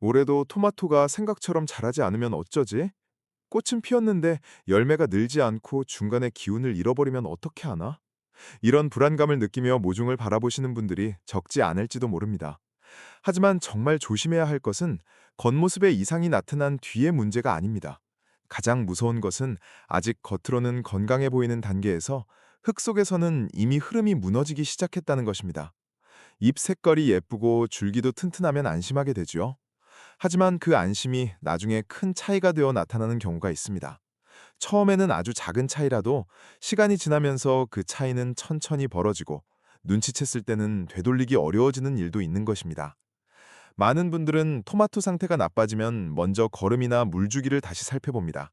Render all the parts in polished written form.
올해도 토마토가 생각처럼 자라지 않으면 어쩌지? 꽃은 피었는데 열매가 늘지 않고 중간에 기운을 잃어버리면 어떻게 하나? 이런 불안감을 느끼며 모종을 바라보시는 분들이 적지 않을지도 모릅니다. 하지만 정말 조심해야 할 것은 겉모습에 이상이 나타난 뒤의 문제가 아닙니다. 가장 무서운 것은 아직 겉으로는 건강해 보이는 단계에서 흙 속에서는 이미 흐름이 무너지기 시작했다는 것입니다. 잎 색깔이 예쁘고 줄기도 튼튼하면 안심하게 되죠. 하지만 그 안심이 나중에 큰 차이가 되어 나타나는 경우가 있습니다. 처음에는 아주 작은 차이라도 시간이 지나면서 그 차이는 천천히 벌어지고 눈치챘을 때는 되돌리기 어려워지는 일도 있는 것입니다. 많은 분들은 토마토 상태가 나빠지면 먼저 거름이나 물주기를 다시 살펴봅니다.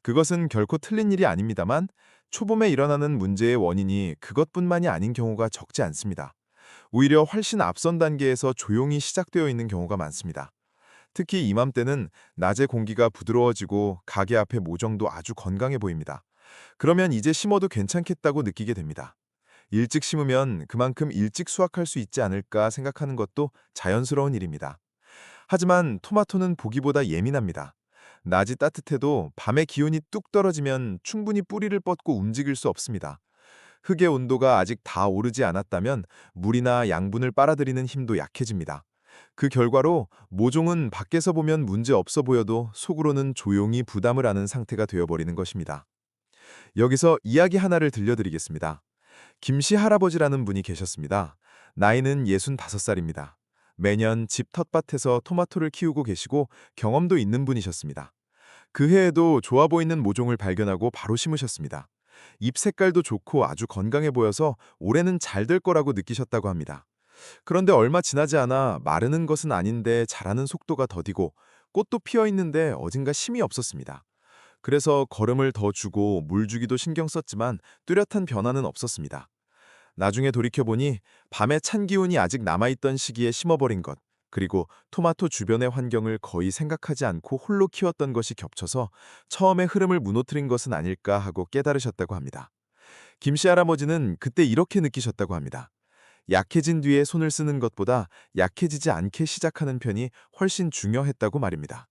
그것은 결코 틀린 일이 아닙니다만 초봄에 일어나는 문제의 원인이 그것뿐만이 아닌 경우가 적지 않습니다. 오히려 훨씬 앞선 단계에서 조용히 시작되어 있는 경우가 많습니다. 특히 이맘때는 낮에 공기가 부드러워지고 가게 앞의 모종도 아주 건강해 보입니다. 그러면 이제 심어도 괜찮겠다고 느끼게 됩니다. 일찍 심으면 그만큼 일찍 수확할 수 있지 않을까 생각하는 것도 자연스러운 일입니다. 하지만 토마토는 보기보다 예민합니다. 낮이 따뜻해도 밤에 기온이 뚝 떨어지면 충분히 뿌리를 뻗고 움직일 수 없습니다. 흙의 온도가 아직 다 오르지 않았다면 물이나 양분을 빨아들이는 힘도 약해집니다. 그 결과로 모종은 밖에서 보면 문제 없어 보여도 속으로는 조용히 부담을 안는 상태가 되어버리는 것입니다. 여기서 이야기 하나를 들려드리겠습니다. 김씨 할아버지라는 분이 계셨습니다. 나이는 65살입니다. 매년 집 텃밭에서 토마토를 키우고 계시고 경험도 있는 분이셨습니다. 그 해에도 좋아 보이는 모종을 발견하고 바로 심으셨습니다. 잎 색깔도 좋고 아주 건강해 보여서 올해는 잘 될 거라고 느끼셨다고 합니다. 그런데 얼마 지나지 않아 마르는 것은 아닌데 자라는 속도가 더디고 꽃도 피어 있는데 어딘가 힘이 없었습니다. 그래서 거름을 더 주고 물 주기도 신경 썼지만 뚜렷한 변화는 없었습니다. 나중에 돌이켜보니 밤에 찬 기운이 아직 남아있던 시기에 심어버린 것, 그리고 토마토 주변의 환경을 거의 생각하지 않고 홀로 키웠던 것이 겹쳐서 처음에 흐름을 무너뜨린 것은 아닐까 하고 깨달으셨다고 합니다. 김씨 할아버지는 그때 이렇게 느끼셨다고 합니다. 약해진 뒤에 손을 쓰는 것보다 약해지지 않게 시작하는 편이 훨씬 중요했다고 말입니다.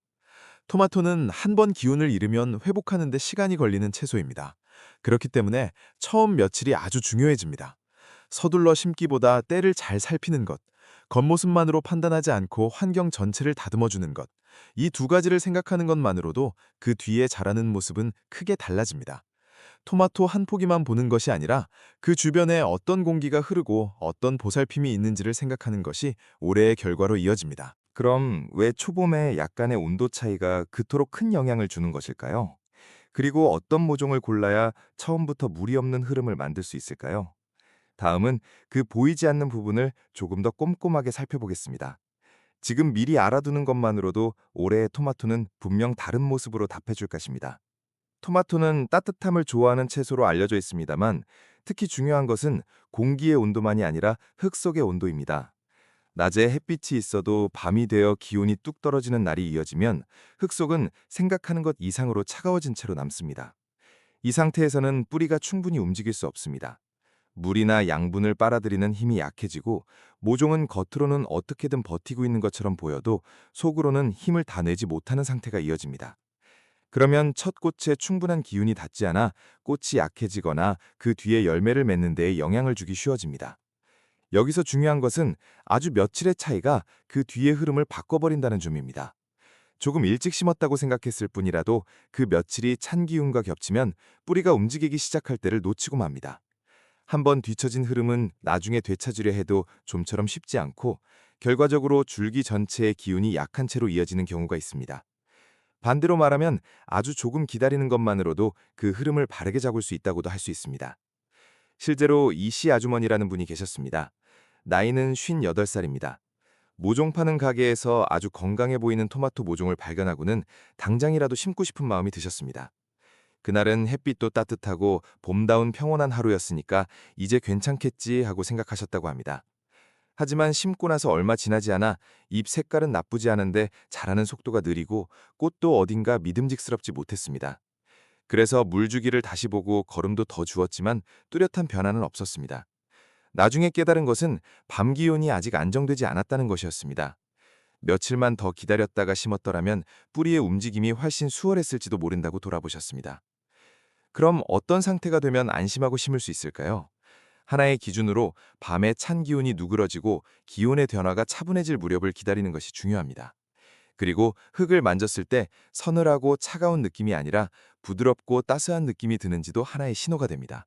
토마토는 한 번 기운을 잃으면 회복하는 데 시간이 걸리는 채소입니다. 그렇기 때문에 처음 며칠이 아주 중요해집니다. 서둘러 심기보다 때를 잘 살피는 것, 겉모습만으로 판단하지 않고 환경 전체를 다듬어주는 것, 이 두 가지를 생각하는 것만으로도 그 뒤에 자라는 모습은 크게 달라집니다. 토마토 한 포기만 보는 것이 아니라 그 주변에 어떤 공기가 흐르고 어떤 보살핌이 있는지를 생각하는 것이 올해의 결과로 이어집니다. 그럼 왜 초봄에 약간의 온도 차이가 그토록 큰 영향을 주는 것일까요? 그리고 어떤 모종을 골라야 처음부터 무리 없는 흐름을 만들 수 있을까요? 다음은 그 보이지 않는 부분을 조금 더 꼼꼼하게 살펴보겠습니다. 지금 미리 알아두는 것만으로도 올해의 토마토는 분명 다른 모습으로 답해줄 것입니다. 토마토는 따뜻함을 좋아하는 채소로 알려져 있습니다만 특히 중요한 것은 공기의 온도만이 아니라 흙 속의 온도입니다. 낮에 햇빛이 있어도 밤이 되어 기온이 뚝 떨어지는 날이 이어지면 흙 속은 생각하는 것 이상으로 차가워진 채로 남습니다. 이 상태에서는 뿌리가 충분히 움직일 수 없습니다. 물이나 양분을 빨아들이는 힘이 약해지고 모종은 겉으로는 어떻게든 버티고 있는 것처럼 보여도 속으로는 힘을 다 내지 못하는 상태가 이어집니다. 그러면 첫 꽃에 충분한 기운이 닿지 않아 꽃이 약해지거나 그 뒤에 열매를 맺는 데에 영향을 주기 쉬워집니다. 여기서 중요한 것은 아주 며칠의 차이가 그 뒤의 흐름을 바꿔버린다는 점입니다. 조금 일찍 심었다고 생각했을 뿐이라도 그 며칠이 찬 기운과 겹치면 뿌리가 움직이기 시작할 때를 놓치고 맙니다. 한번 뒤처진 흐름은 나중에 되찾으려 해도 좀처럼 쉽지 않고 결과적으로 줄기 전체의 기운이 약한 채로 이어지는 경우가 있습니다. 반대로 말하면 아주 조금 기다리는 것만으로도 그 흐름을 바르게 잡을 수 있다고도 할 수 있습니다. 실제로 이씨 아주머니라는 분이 계셨습니다. 나이는 58살입니다. 모종 파는 가게에서 아주 건강해 보이는 토마토 모종을 발견하고는 당장이라도 심고 싶은 마음이 드셨습니다. 그날은 햇빛도 따뜻하고 봄다운 평온한 하루였으니까 이제 괜찮겠지 하고 생각하셨다고 합니다. 하지만 심고 나서 얼마 지나지 않아 잎 색깔은 나쁘지 않은데 자라는 속도가 느리고 꽃도 어딘가 믿음직스럽지 못했습니다. 그래서 물 주기를 다시 보고 거름도 더 주었지만 뚜렷한 변화는 없었습니다. 나중에 깨달은 것은 밤 기온이 아직 안정되지 않았다는 것이었습니다. 며칠만 더 기다렸다가 심었더라면 뿌리의 움직임이 훨씬 수월했을지도 모른다고 돌아보셨습니다. 그럼 어떤 상태가 되면 안심하고 심을 수 있을까요? 하나의 기준으로 밤에 찬 기온이 누그러지고 기온의 변화가 차분해질 무렵을 기다리는 것이 중요합니다. 그리고 흙을 만졌을 때 서늘하고 차가운 느낌이 아니라 부드럽고 따스한 느낌이 드는지도 하나의 신호가 됩니다.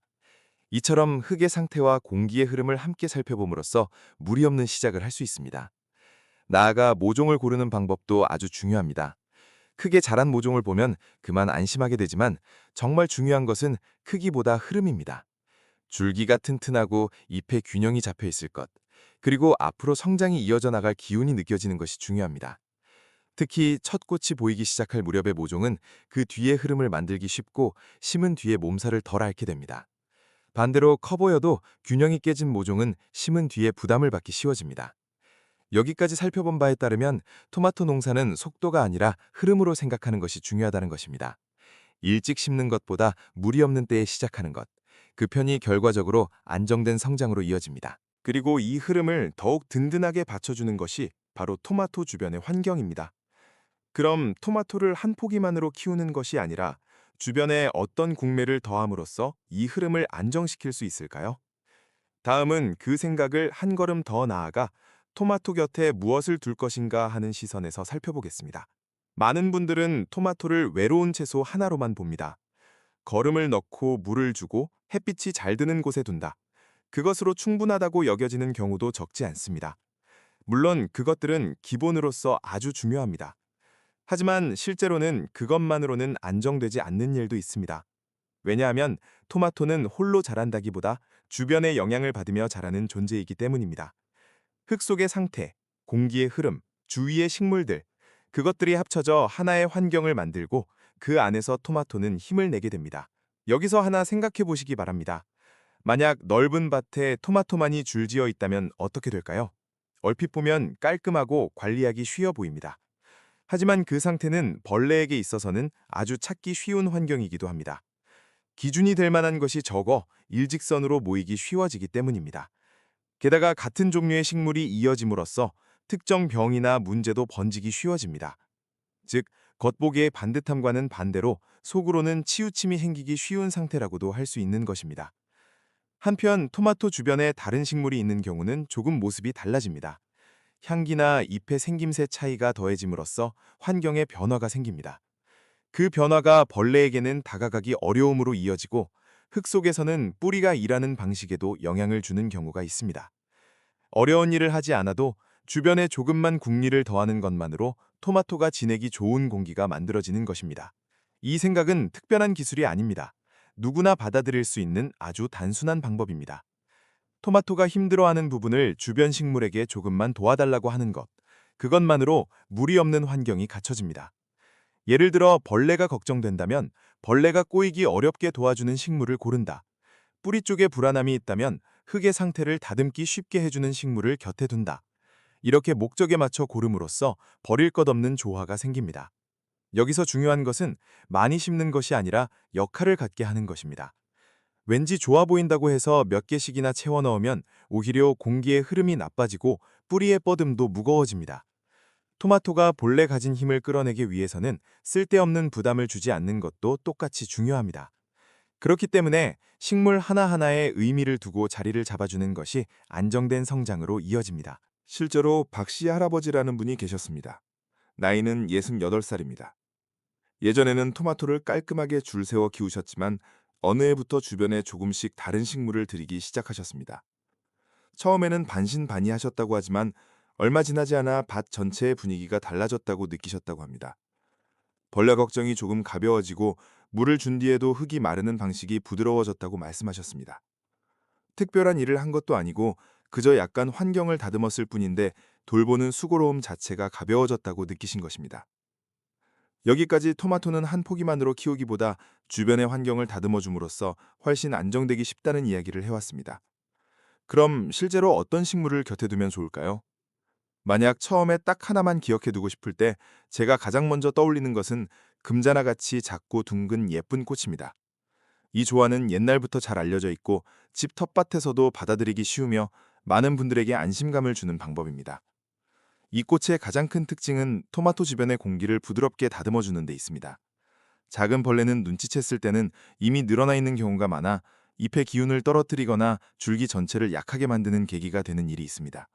이처럼 흙의 상태와 공기의 흐름을 함께 살펴봄으로써 무리 없는 시작을 할 수 있습니다. 나아가 모종을 고르는 방법도 아주 중요합니다. 크게 자란 모종을 보면 그만 안심하게 되지만 정말 중요한 것은 크기보다 흐름입니다. 줄기가 튼튼하고 잎에 균형이 잡혀 있을 것, 그리고 앞으로 성장이 이어져 나갈 기운이 느껴지는 것이 중요합니다. 특히 첫 꽃이 보이기 시작할 무렵의 모종은 그 뒤의 흐름을 만들기 쉽고 심은 뒤에 몸살을 덜 앓게 됩니다. 반대로 커 보여도 균형이 깨진 모종은 심은 뒤에 부담을 받기 쉬워집니다. 여기까지 살펴본 바에 따르면 토마토 농사는 속도가 아니라 흐름으로 생각하는 것이 중요하다는 것입니다. 일찍 심는 것보다 무리 없는 때에 시작하는 것, 그 편이 결과적으로 안정된 성장으로 이어집니다. 그리고 이 흐름을 더욱 든든하게 받쳐주는 것이 바로 토마토 주변의 환경입니다. 그럼 토마토를 한 포기만으로 키우는 것이 아니라 주변에 어떤 국매를 더함으로써 이 흐름을 안정시킬 수 있을까요? 다음은 그 생각을 한 걸음 더 나아가 토마토 곁에 무엇을 둘 것인가 하는 시선에서 살펴보겠습니다. 많은 분들은 토마토를 외로운 채소 하나로만 봅니다. 거름을 넣고 물을 주고 햇빛이 잘 드는 곳에 둔다. 그것으로 충분하다고 여겨지는 경우도 적지 않습니다. 물론 그것들은 기본으로서 아주 중요합니다. 하지만 실제로는 그것만으로는 안정되지 않는 일도 있습니다. 왜냐하면 토마토는 홀로 자란다기보다 주변의 영향을 받으며 자라는 존재이기 때문입니다. 흙 속의 상태, 공기의 흐름, 주위의 식물들, 그것들이 합쳐져 하나의 환경을 만들고 그 안에서 토마토는 힘을 내게 됩니다. 여기서 하나 생각해 보시기 바랍니다. 만약 넓은 밭에 토마토만이 줄지어 있다면 어떻게 될까요? 얼핏 보면 깔끔하고 관리하기 쉬워 보입니다. 하지만 그 상태는 벌레에게 있어서는 아주 찾기 쉬운 환경이기도 합니다. 기준이 될 만한 것이 적어 일직선으로 모이기 쉬워지기 때문입니다. 게다가 같은 종류의 식물이 이어짐으로써 특정 병이나 문제도 번지기 쉬워집니다. 즉, 겉보기의 반듯함과는 반대로 속으로는 치우침이 생기기 쉬운 상태라고도 할 수 있는 것입니다. 한편 토마토 주변에 다른 식물이 있는 경우는 조금 모습이 달라집니다. 향기나 잎의 생김새 차이가 더해짐으로써 환경에 변화가 생깁니다. 그 변화가 벌레에게는 다가가기 어려움으로 이어지고 흙 속에서는 뿌리가 일하는 방식에도 영향을 주는 경우가 있습니다. 어려운 일을 하지 않아도 주변에 조금만 국리를 더하는 것만으로 토마토가 지내기 좋은 공기가 만들어지는 것입니다. 이 생각은 특별한 기술이 아닙니다. 누구나 받아들일 수 있는 아주 단순한 방법입니다. 토마토가 힘들어하는 부분을 주변 식물에게 조금만 도와달라고 하는 것, 그것만으로 무리 없는 환경이 갖춰집니다. 예를 들어 벌레가 걱정된다면 벌레가 꼬이기 어렵게 도와주는 식물을 고른다. 뿌리 쪽에 불안함이 있다면 흙의 상태를 다듬기 쉽게 해주는 식물을 곁에 둔다. 이렇게 목적에 맞춰 고름으로써 버릴 것 없는 조화가 생깁니다. 여기서 중요한 것은 많이 심는 것이 아니라 역할을 갖게 하는 것입니다. 왠지 좋아 보인다고 해서 몇 개씩이나 채워 넣으면 오히려 공기의 흐름이 나빠지고 뿌리의 뻗음도 무거워집니다. 토마토가 본래 가진 힘을 끌어내기 위해서는 쓸데없는 부담을 주지 않는 것도 똑같이 중요합니다. 그렇기 때문에 식물 하나하나에 의미를 두고 자리를 잡아주는 것이 안정된 성장으로 이어집니다. 실제로 박씨 할아버지라는 분이 계셨습니다. 나이는 68살입니다. 예전에는 토마토를 깔끔하게 줄 세워 키우셨지만 어느 해부터 주변에 조금씩 다른 식물을 들이기 시작하셨습니다. 처음에는 반신반의하셨다고 하지만 얼마 지나지 않아 밭 전체의 분위기가 달라졌다고 느끼셨다고 합니다. 벌레 걱정이 조금 가벼워지고 물을 준 뒤에도 흙이 마르는 방식이 부드러워졌다고 말씀하셨습니다. 특별한 일을 한 것도 아니고 그저 약간 환경을 다듬었을 뿐인데 돌보는 수고로움 자체가 가벼워졌다고 느끼신 것입니다. 여기까지 토마토는 한 포기만으로 키우기보다 주변의 환경을 다듬어 줌으로써 훨씬 안정되기 쉽다는 이야기를 해왔습니다. 그럼 실제로 어떤 식물을 곁에 두면 좋을까요? 만약 처음에 딱 하나만 기억해 두고 싶을 때 제가 가장 먼저 떠올리는 것은 금자나 같이 작고 둥근 예쁜 꽃입니다. 이 조화는 옛날부터 잘 알려져 있고 집 텃밭에서도 받아들이기 쉬우며 많은 분들에게 안심감을 주는 방법입니다. 이 꽃의 가장 큰 특징은 토마토 주변의 공기를 부드럽게 다듬어 주는 데 있습니다. 작은 벌레는 눈치챘을 때는 이미 늘어나 있는 경우가 많아 잎의 기운을 떨어뜨리거나 줄기 전체를 약하게 만드는 계기가 되는 일이 있습니다.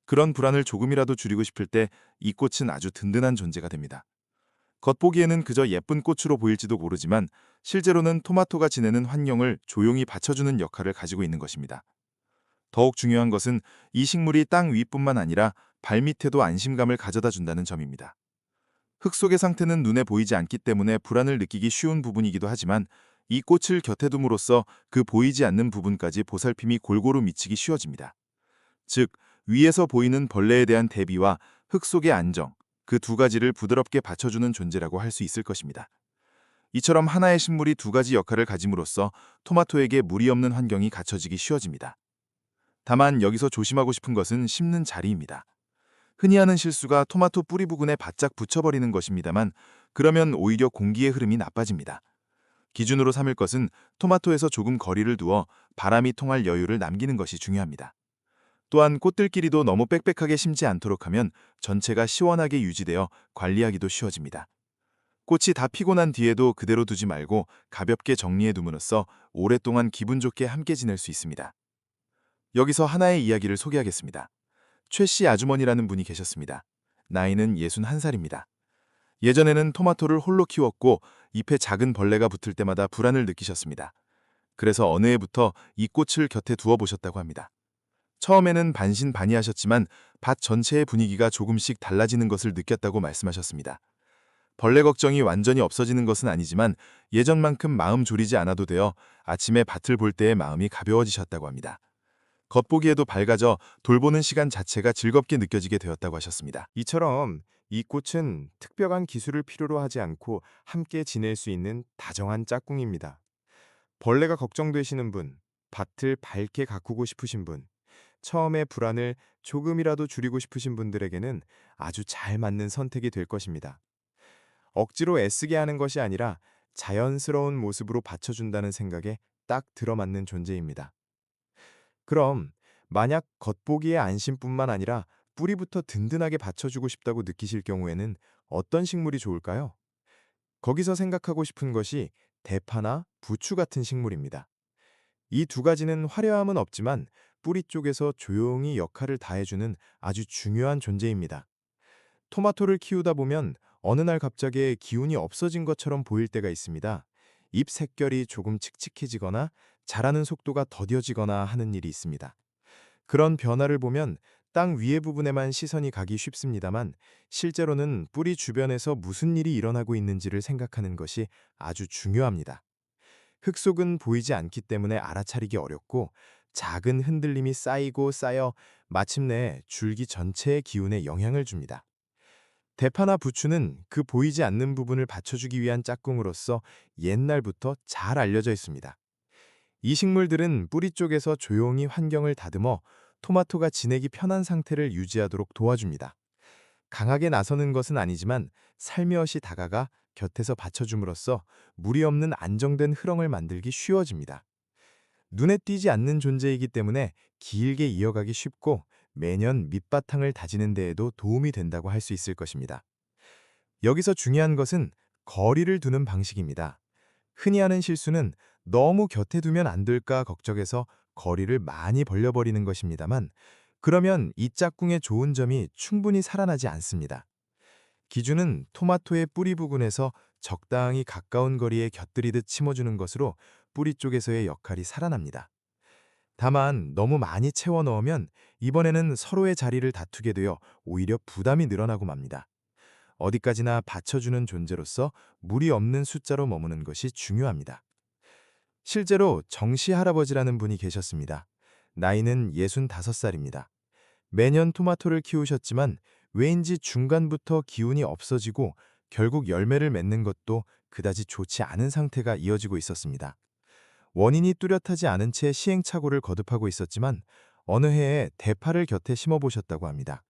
그런 불안을 조금이라도 줄이고 싶을 때 이 꽃은 아주 든든한 존재가 됩니다. 겉보기에는 그저 예쁜 꽃으로 보일지도 모르지만 실제로는 토마토가 지내는 환경을 조용히 받쳐주는 역할을 가지고 있는 것입니다. 더욱 중요한 것은 이 식물이 땅 위뿐만 아니라 발밑에도 안심감을 가져다 준다는 점입니다. 흙 속의 상태는 눈에 보이지 않기 때문에 불안을 느끼기 쉬운 부분이기도 하지만 이 꽃을 곁에 둠으로써 그 보이지 않는 부분까지 보살핌이 골고루 미치기 쉬워집니다. 즉, 위에서 보이는 벌레에 대한 대비와 흙 속의 안정, 그 두 가지를 부드럽게 받쳐주는 존재라고 할 수 있을 것입니다. 이처럼 하나의 식물이 두 가지 역할을 가짐으로써 토마토에게 무리 없는 환경이 갖춰지기 쉬워집니다. 다만 여기서 조심하고 싶은 것은 심는 자리입니다. 흔히 하는 실수가 토마토 뿌리 부근에 바짝 붙여버리는 것입니다만 그러면 오히려 공기의 흐름이 나빠집니다. 기준으로 삼을 것은 토마토에서 조금 거리를 두어 바람이 통할 여유를 남기는 것이 중요합니다. 또한 꽃들끼리도 너무 빽빽하게 심지 않도록 하면 전체가 시원하게 유지되어 관리하기도 쉬워집니다. 꽃이 다 피고 난 뒤에도 그대로 두지 말고 가볍게 정리해 둠으로써 오랫동안 기분 좋게 함께 지낼 수 있습니다. 여기서 하나의 이야기를 소개하겠습니다. 최 씨 아주머니라는 분이 계셨습니다. 나이는 61살입니다. 예전에는 토마토를 홀로 키웠고 잎에 작은 벌레가 붙을 때마다 불안을 느끼셨습니다. 그래서 어느 해부터 이 꽃을 곁에 두어 보셨다고 합니다. 처음에는 반신반의하셨지만 밭 전체의 분위기가 조금씩 달라지는 것을 느꼈다고 말씀하셨습니다. 벌레 걱정이 완전히 없어지는 것은 아니지만 예전만큼 마음 졸이지 않아도 되어 아침에 밭을 볼 때의 마음이 가벼워지셨다고 합니다. 겉보기에도 밝아져 돌보는 시간 자체가 즐겁게 느껴지게 되었다고 하셨습니다. 이처럼 이 꽃은 특별한 기술을 필요로 하지 않고 함께 지낼 수 있는 다정한 짝꿍입니다. 벌레가 걱정되시는 분, 밭을 밝게 가꾸고 싶으신 분, 처음의 불안을 조금이라도 줄이고 싶으신 분들에게는 아주 잘 맞는 선택이 될 것입니다. 억지로 애쓰게 하는 것이 아니라 자연스러운 모습으로 받쳐준다는 생각에 딱 들어맞는 존재입니다. 그럼 만약 겉보기의 안심뿐만 아니라 뿌리부터 든든하게 받쳐주고 싶다고 느끼실 경우에는 어떤 식물이 좋을까요? 거기서 생각하고 싶은 것이 대파나 부추 같은 식물입니다. 이 두 가지는 화려함은 없지만 뿌리 쪽에서 조용히 역할을 다해주는 아주 중요한 존재입니다. 토마토를 키우다 보면 어느 날 갑자기 기운이 없어진 것처럼 보일 때가 있습니다. 잎 색결이 조금 칙칙해지거나 자라는 속도가 더뎌지거나 하는 일이 있습니다. 그런 변화를 보면 땅 위에 부분에만 시선이 가기 쉽습니다만 실제로는 뿌리 주변에서 무슨 일이 일어나고 있는지를 생각하는 것이 아주 중요합니다. 흙 속은 보이지 않기 때문에 알아차리기 어렵고 작은 흔들림이 쌓이고 쌓여 마침내 줄기 전체의 기운에 영향을 줍니다. 대파나 부추는 그 보이지 않는 부분을 받쳐주기 위한 짝꿍으로서 옛날부터 잘 알려져 있습니다. 이 식물들은 뿌리 쪽에서 조용히 환경을 다듬어 토마토가 지내기 편한 상태를 유지하도록 도와줍니다. 강하게 나서는 것은 아니지만 살며시 다가가 곁에서 받쳐줌으로써 무리 없는 안정된 흐름을 만들기 쉬워집니다. 눈에 띄지 않는 존재이기 때문에 길게 이어가기 쉽고 매년 밑바탕을 다지는 데에도 도움이 된다고 할 수 있을 것입니다. 여기서 중요한 것은 거리를 두는 방식입니다. 흔히 하는 실수는 너무 곁에 두면 안 될까 걱정해서 거리를 많이 벌려버리는 것입니다만 그러면 이 짝꿍의 좋은 점이 충분히 살아나지 않습니다. 기준은 토마토의 뿌리 부근에서 적당히 가까운 거리에 곁들이듯 심어주는 것으로 뿌리 쪽에서의 역할이 살아납니다. 다만 너무 많이 채워 넣으면 이번에는 서로의 자리를 다투게 되어 오히려 부담이 늘어나고 맙니다. 어디까지나 받쳐주는 존재로서 무리 없는 숫자로 머무는 것이 중요합니다. 실제로 정씨 할아버지라는 분이 계셨습니다. 나이는 65살입니다. 매년 토마토를 키우셨지만 왜인지 중간부터 기운이 없어지고 결국 열매를 맺는 것도 그다지 좋지 않은 상태가 이어지고 있었습니다. 원인이 뚜렷하지 않은 채 시행착오를 거듭하고 있었지만 어느 해에 대파를 곁에 심어보셨다고 합니다.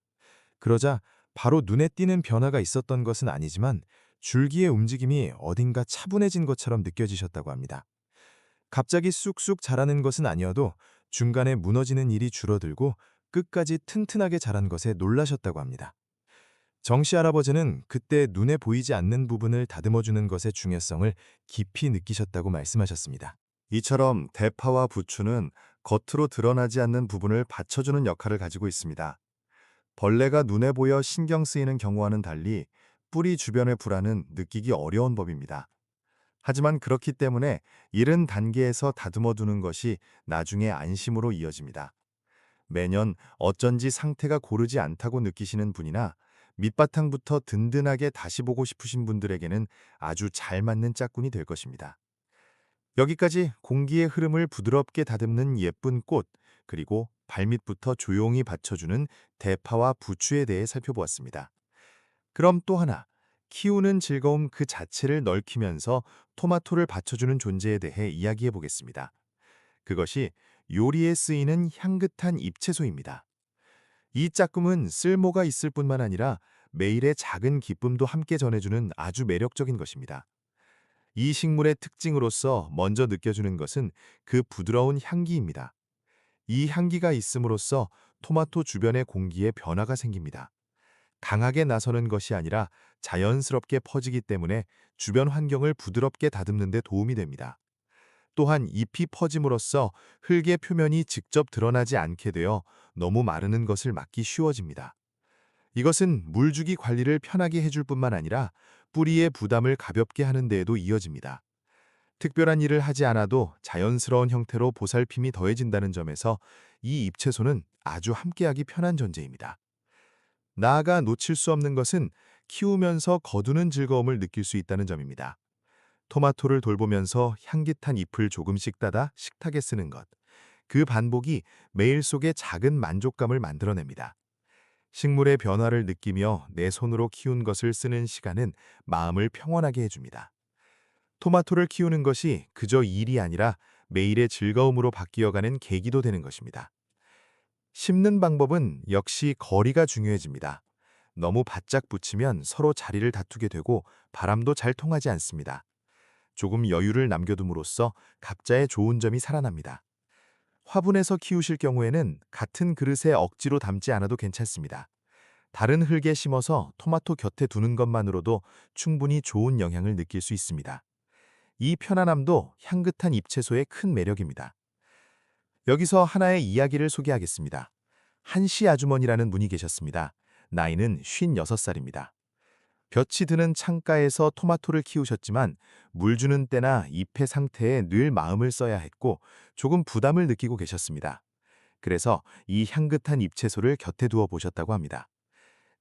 그러자 바로 눈에 띄는 변화가 있었던 것은 아니지만 줄기의 움직임이 어딘가 차분해진 것처럼 느껴지셨다고 합니다. 갑자기 쑥쑥 자라는 것은 아니어도 중간에 무너지는 일이 줄어들고 끝까지 튼튼하게 자란 것에 놀라셨다고 합니다. 정씨 할아버지는 그때 눈에 보이지 않는 부분을 다듬어주는 것의 중요성을 깊이 느끼셨다고 말씀하셨습니다. 이처럼 대파와 부추는 겉으로 드러나지 않는 부분을 받쳐주는 역할을 가지고 있습니다. 벌레가 눈에 보여 신경 쓰이는 경우와는 달리 뿌리 주변의 불안은 느끼기 어려운 법입니다. 하지만 그렇기 때문에 이른 단계에서 다듬어 두는 것이 나중에 안심으로 이어집니다. 매년 어쩐지 상태가 고르지 않다고 느끼시는 분이나 밑바탕부터 든든하게 다시 보고 싶으신 분들에게는 아주 잘 맞는 짝꿍이 될 것입니다. 여기까지 공기의 흐름을 부드럽게 다듬는 예쁜 꽃, 그리고 발밑부터 조용히 받쳐주는 대파와 부추에 대해 살펴보았습니다. 그럼 또 하나, 키우는 즐거움 그 자체를 넓히면서 토마토를 받쳐주는 존재에 대해 이야기해 보겠습니다. 그것이 요리에 쓰이는 향긋한 잎채소입니다. 이 짝꿍은 쓸모가 있을 뿐만 아니라 매일의 작은 기쁨도 함께 전해주는 아주 매력적인 것입니다. 이 식물의 특징으로서 먼저 느껴주는 것은 그 부드러운 향기입니다. 이 향기가 있음으로써 토마토 주변의 공기에 변화가 생깁니다. 강하게 나서는 것이 아니라 자연스럽게 퍼지기 때문에 주변 환경을 부드럽게 다듬는 데 도움이 됩니다. 또한 잎이 퍼짐으로써 흙의 표면이 직접 드러나지 않게 되어 너무 마르는 것을 막기 쉬워집니다. 이것은 물주기 관리를 편하게 해줄 뿐만 아니라 뿌리의 부담을 가볍게 하는 데에도 이어집니다. 특별한 일을 하지 않아도 자연스러운 형태로 보살핌이 더해진다는 점에서 이 잎채소는 아주 함께하기 편한 존재입니다. 나아가 놓칠 수 없는 것은 키우면서 거두는 즐거움을 느낄 수 있다는 점입니다. 토마토를 돌보면서 향긋한 잎을 조금씩 따다 식탁에 쓰는 것. 그 반복이 매일 속에 작은 만족감을 만들어냅니다. 식물의 변화를 느끼며 내 손으로 키운 것을 쓰는 시간은 마음을 평온하게 해줍니다. 토마토를 키우는 것이 그저 일이 아니라 매일의 즐거움으로 바뀌어가는 계기도 되는 것입니다. 심는 방법은 역시 거리가 중요해집니다. 너무 바짝 붙이면 서로 자리를 다투게 되고 바람도 잘 통하지 않습니다. 조금 여유를 남겨둠으로써 각자의 좋은 점이 살아납니다. 화분에서 키우실 경우에는 같은 그릇에 억지로 담지 않아도 괜찮습니다. 다른 흙에 심어서 토마토 곁에 두는 것만으로도 충분히 좋은 영향을 느낄 수 있습니다. 이 편안함도 향긋한 잎채소의 큰 매력입니다. 여기서 하나의 이야기를 소개하겠습니다. 한씨 아주머니라는 분이 계셨습니다. 나이는 56살입니다. 볕이 드는 창가에서 토마토를 키우셨지만 물 주는 때나 잎의 상태에 늘 마음을 써야 했고 조금 부담을 느끼고 계셨습니다. 그래서 이 향긋한 잎채소를 곁에 두어 보셨다고 합니다.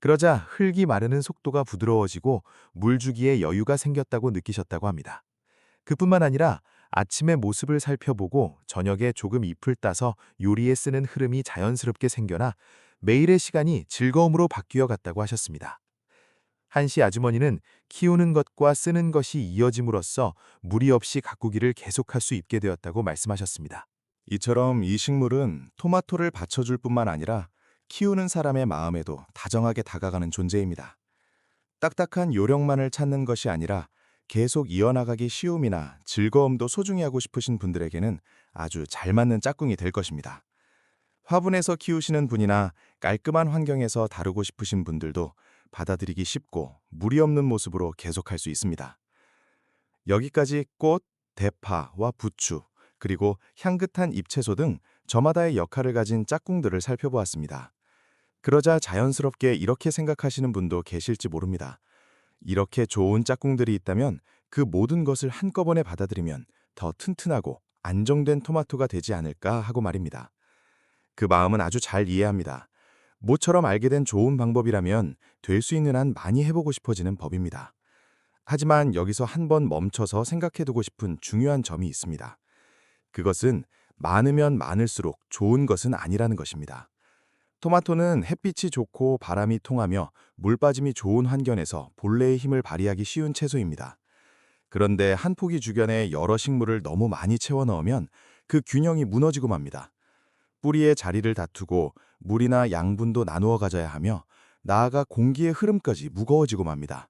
그러자 흙이 마르는 속도가 부드러워지고 물 주기에 여유가 생겼다고 느끼셨다고 합니다. 그뿐만 아니라 아침에 모습을 살펴보고 저녁에 조금 잎을 따서 요리에 쓰는 흐름이 자연스럽게 생겨나 매일의 시간이 즐거움으로 바뀌어 갔다고 하셨습니다. 한씨 아주머니는 키우는 것과 쓰는 것이 이어짐으로써 무리 없이 가꾸기를 계속할 수 있게 되었다고 말씀하셨습니다. 이처럼 이 식물은 토마토를 받쳐줄 뿐만 아니라 키우는 사람의 마음에도 다정하게 다가가는 존재입니다. 딱딱한 요령만을 찾는 것이 아니라 계속 이어나가기 쉬움이나 즐거움도 소중히 하고 싶으신 분들에게는 아주 잘 맞는 짝꿍이 될 것입니다. 화분에서 키우시는 분이나 깔끔한 환경에서 다루고 싶으신 분들도 받아들이기 쉽고 무리 없는 모습으로 계속할 수 있습니다. 여기까지 꽃, 대파와 부추, 그리고 향긋한 잎채소 등 저마다의 역할을 가진 짝꿍들을 살펴보았습니다. 그러자 자연스럽게 이렇게 생각하시는 분도 계실지 모릅니다. 이렇게 좋은 짝꿍들이 있다면 그 모든 것을 한꺼번에 받아들이면 더 튼튼하고 안정된 토마토가 되지 않을까 하고 말입니다. 그 마음은 아주 잘 이해합니다. 모처럼 알게 된 좋은 방법이라면 될 수 있는 한 많이 해보고 싶어지는 법입니다. 하지만 여기서 한번 멈춰서 생각해두고 싶은 중요한 점이 있습니다. 그것은 많으면 많을수록 좋은 것은 아니라는 것입니다. 토마토는 햇빛이 좋고 바람이 통하며 물 빠짐이 좋은 환경에서 본래의 힘을 발휘하기 쉬운 채소입니다. 그런데 한 포기 주변에 여러 식물을 너무 많이 채워 넣으면 그 균형이 무너지고 맙니다. 뿌리의 자리를 다투고 물이나 양분도 나누어 가져야 하며 나아가 공기의 흐름까지 무거워지고 맙니다.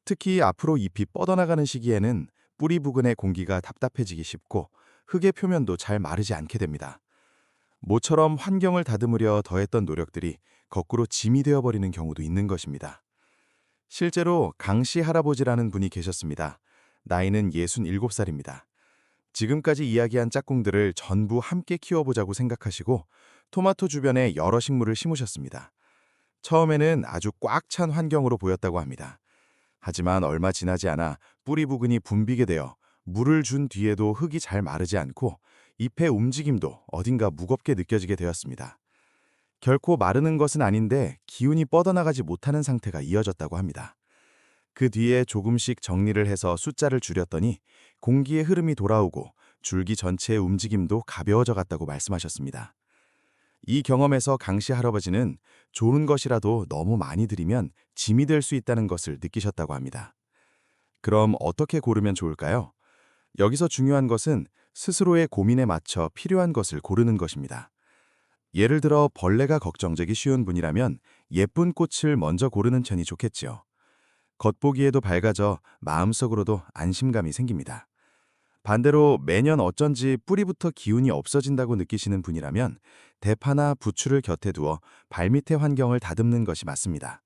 특히 앞으로 잎이 뻗어나가는 시기에는 뿌리 부근의 공기가 답답해지기 쉽고 흙의 표면도 잘 마르지 않게 됩니다. 모처럼 환경을 다듬으려 더했던 노력들이 거꾸로 짐이 되어버리는 경우도 있는 것입니다. 실제로 강씨 할아버지라는 분이 계셨습니다. 나이는 67살입니다. 지금까지 이야기한 짝꿍들을 전부 함께 키워보자고 생각하시고 토마토 주변에 여러 식물을 심으셨습니다. 처음에는 아주 꽉 찬 환경으로 보였다고 합니다. 하지만 얼마 지나지 않아 뿌리 부근이 붐비게 되어 물을 준 뒤에도 흙이 잘 마르지 않고 잎의 움직임도 어딘가 무겁게 느껴지게 되었습니다. 결코 마르는 것은 아닌데 기운이 뻗어나가지 못하는 상태가 이어졌다고 합니다. 그 뒤에 조금씩 정리를 해서 숫자를 줄였더니 공기의 흐름이 돌아오고 줄기 전체의 움직임도 가벼워져 갔다고 말씀하셨습니다. 이 경험에서 강씨 할아버지는 좋은 것이라도 너무 많이 들이면 짐이 될 수 있다는 것을 느끼셨다고 합니다. 그럼 어떻게 고르면 좋을까요? 여기서 중요한 것은 스스로의 고민에 맞춰 필요한 것을 고르는 것입니다. 예를 들어 벌레가 걱정되기 쉬운 분이라면 예쁜 꽃을 먼저 고르는 편이 좋겠지요. 겉보기에도 밝아져 마음속으로도 안심감이 생깁니다. 반대로 매년 어쩐지 뿌리부터 기운이 없어진다고 느끼시는 분이라면 대파나 부추를 곁에 두어 발밑의 환경을 다듬는 것이 맞습니다.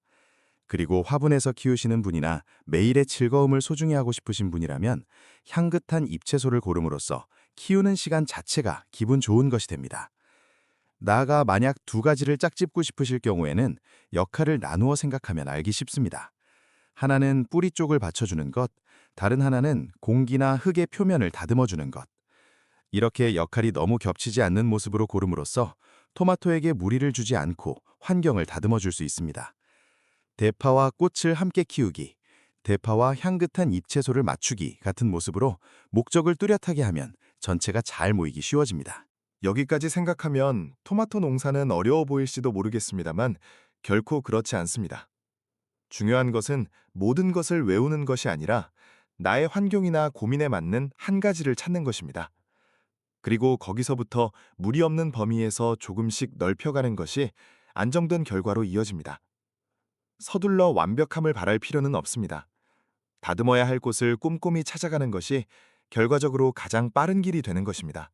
그리고 화분에서 키우시는 분이나 매일의 즐거움을 소중히 하고 싶으신 분이라면 향긋한 잎채소를 고름으로써 키우는 시간 자체가 기분 좋은 것이 됩니다. 나아가 만약 두 가지를 짝짓고 싶으실 경우에는 역할을 나누어 생각하면 알기 쉽습니다. 하나는 뿌리 쪽을 받쳐주는 것, 다른 하나는 공기나 흙의 표면을 다듬어주는 것. 이렇게 역할이 너무 겹치지 않는 모습으로 고름으로써 토마토에게 무리를 주지 않고 환경을 다듬어줄 수 있습니다. 대파와 꽃을 함께 키우기, 대파와 향긋한 잎채소를 맞추기 같은 모습으로 목적을 뚜렷하게 하면 전체가 잘 모이기 쉬워집니다. 여기까지 생각하면 토마토 농사는 어려워 보일지도 모르겠습니다만 결코 그렇지 않습니다. 중요한 것은 모든 것을 외우는 것이 아니라 나의 환경이나 고민에 맞는 한 가지를 찾는 것입니다. 그리고 거기서부터 무리 없는 범위에서 조금씩 넓혀가는 것이 안정된 결과로 이어집니다. 서둘러 완벽함을 바랄 필요는 없습니다. 다듬어야 할 곳을 꼼꼼히 찾아가는 것이 결과적으로 가장 빠른 길이 되는 것입니다.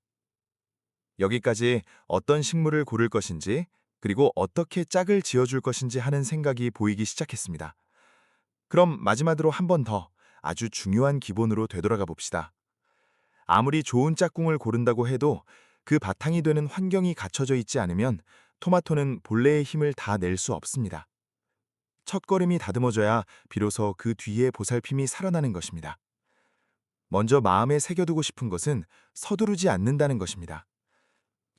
여기까지 어떤 식물을 고를 것인지, 그리고 어떻게 짝을 지어줄 것인지 하는 생각이 보이기 시작했습니다. 그럼 마지막으로 한 번 더 아주 중요한 기본으로 되돌아가 봅시다. 아무리 좋은 짝꿍을 고른다고 해도 그 바탕이 되는 환경이 갖춰져 있지 않으면 토마토는 본래의 힘을 다 낼 수 없습니다. 첫걸음이 다듬어져야 비로소 그 뒤에 보살핌이 살아나는 것입니다. 먼저 마음에 새겨두고 싶은 것은 서두르지 않는다는 것입니다.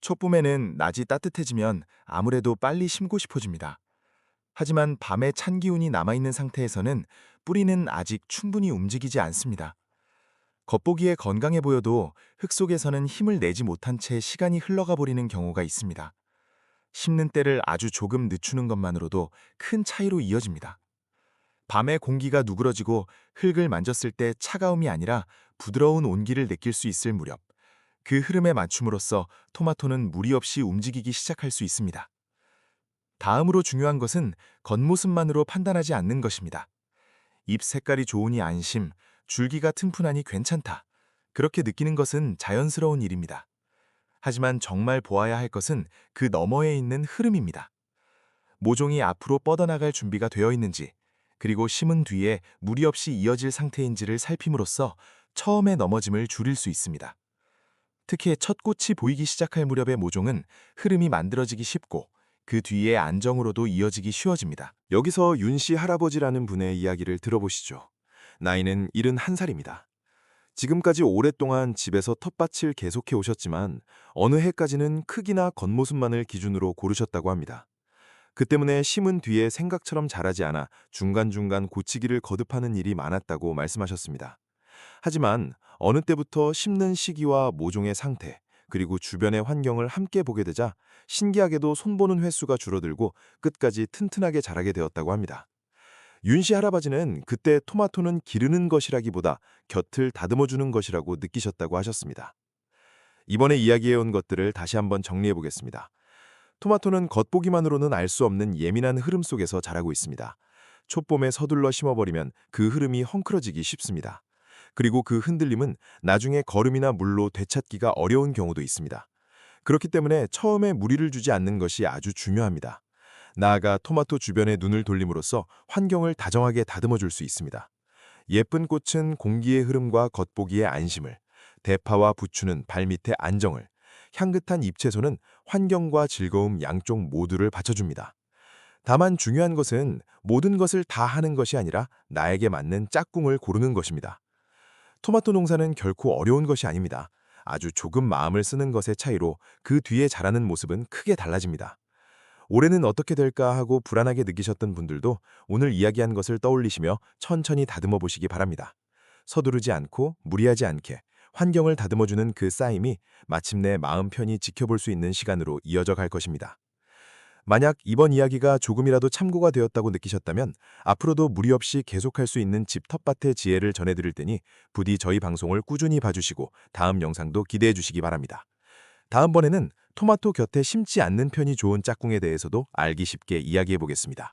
촛봄에는 낮이 따뜻해지면 아무래도 빨리 심고 싶어집니다. 하지만 밤에 찬 기운이 남아있는 상태에서는 뿌리는 아직 충분히 움직이지 않습니다. 겉보기에 건강해 보여도 흙 속에서는 힘을 내지 못한 채 시간이 흘러가 버리는 경우가 있습니다. 심는 때를 아주 조금 늦추는 것만으로도 큰 차이로 이어집니다. 밤에 공기가 누그러지고 흙을 만졌을 때 차가움이 아니라 부드러운 온기를 느낄 수 있을 무렵, 그 흐름에 맞춤으로써 토마토는 무리 없이 움직이기 시작할 수 있습니다. 다음으로 중요한 것은 겉모습만으로 판단하지 않는 것입니다. 잎 색깔이 좋으니 안심, 줄기가 튼튼하니 괜찮다. 그렇게 느끼는 것은 자연스러운 일입니다. 하지만 정말 보아야 할 것은 그 너머에 있는 흐름입니다. 모종이 앞으로 뻗어나갈 준비가 되어 있는지, 그리고 심은 뒤에 무리 없이 이어질 상태인지를 살핌으로써 처음의 넘어짐을 줄일 수 있습니다. 특히 첫 꽃이 보이기 시작할 무렵의 모종은 흐름이 만들어지기 쉽고 그 뒤에 안정으로도 이어지기 쉬워집니다. 여기서 윤씨 할아버지라는 분의 이야기를 들어보시죠. 나이는 71살입니다. 지금까지 오랫동안 집에서 텃밭을 계속해 오셨지만 어느 해까지는 크기나 겉모습만을 기준으로 고르셨다고 합니다. 그 때문에 심은 뒤에 생각처럼 자라지 않아 중간중간 고치기를 거듭하는 일이 많았다고 말씀하셨습니다. 하지만 어느 때부터 심는 시기와 모종의 상태, 그리고 주변의 환경을 함께 보게 되자 신기하게도 손보는 횟수가 줄어들고 끝까지 튼튼하게 자라게 되었다고 합니다. 윤씨 할아버지는 그때 토마토는 기르는 것이라기보다 곁을 다듬어주는 것이라고 느끼셨다고 하셨습니다. 이번에 이야기해온 것들을 다시 한번 정리해 보겠습니다. 토마토는 겉보기만으로는 알 수 없는 예민한 흐름 속에서 자라고 있습니다. 촛봄에 서둘러 심어버리면 그 흐름이 헝클어지기 쉽습니다. 그리고 그 흔들림은 나중에 거름이나 물로 되찾기가 어려운 경우도 있습니다. 그렇기 때문에 처음에 무리를 주지 않는 것이 아주 중요합니다. 나아가 토마토 주변에 눈을 돌림으로써 환경을 다정하게 다듬어 줄 수 있습니다. 예쁜 꽃은 공기의 흐름과 겉보기의 안심을, 대파와 부추는 발밑의 안정을, 향긋한 잎채소는 환경과 즐거움 양쪽 모두를 받쳐줍니다. 다만 중요한 것은 모든 것을 다 하는 것이 아니라 나에게 맞는 짝꿍을 고르는 것입니다. 토마토 농사는 결코 어려운 것이 아닙니다. 아주 조금 마음을 쓰는 것의 차이로 그 뒤에 자라는 모습은 크게 달라집니다. 올해는 어떻게 될까 하고 불안하게 느끼셨던 분들도 오늘 이야기한 것을 떠올리시며 천천히 다듬어 보시기 바랍니다. 서두르지 않고 무리하지 않게 환경을 다듬어주는 그 쌓임이 마침내 마음 편히 지켜볼 수 있는 시간으로 이어져 갈 것입니다. 만약 이번 이야기가 조금이라도 참고가 되었다고 느끼셨다면 앞으로도 무리 없이 계속할 수 있는 집 텃밭의 지혜를 전해드릴 테니 부디 저희 방송을 꾸준히 봐주시고 다음 영상도 기대해 주시기 바랍니다. 다음번에는 토마토 곁에 심지 않는 편이 좋은 짝꿍에 대해서도 알기 쉽게 이야기해 보겠습니다.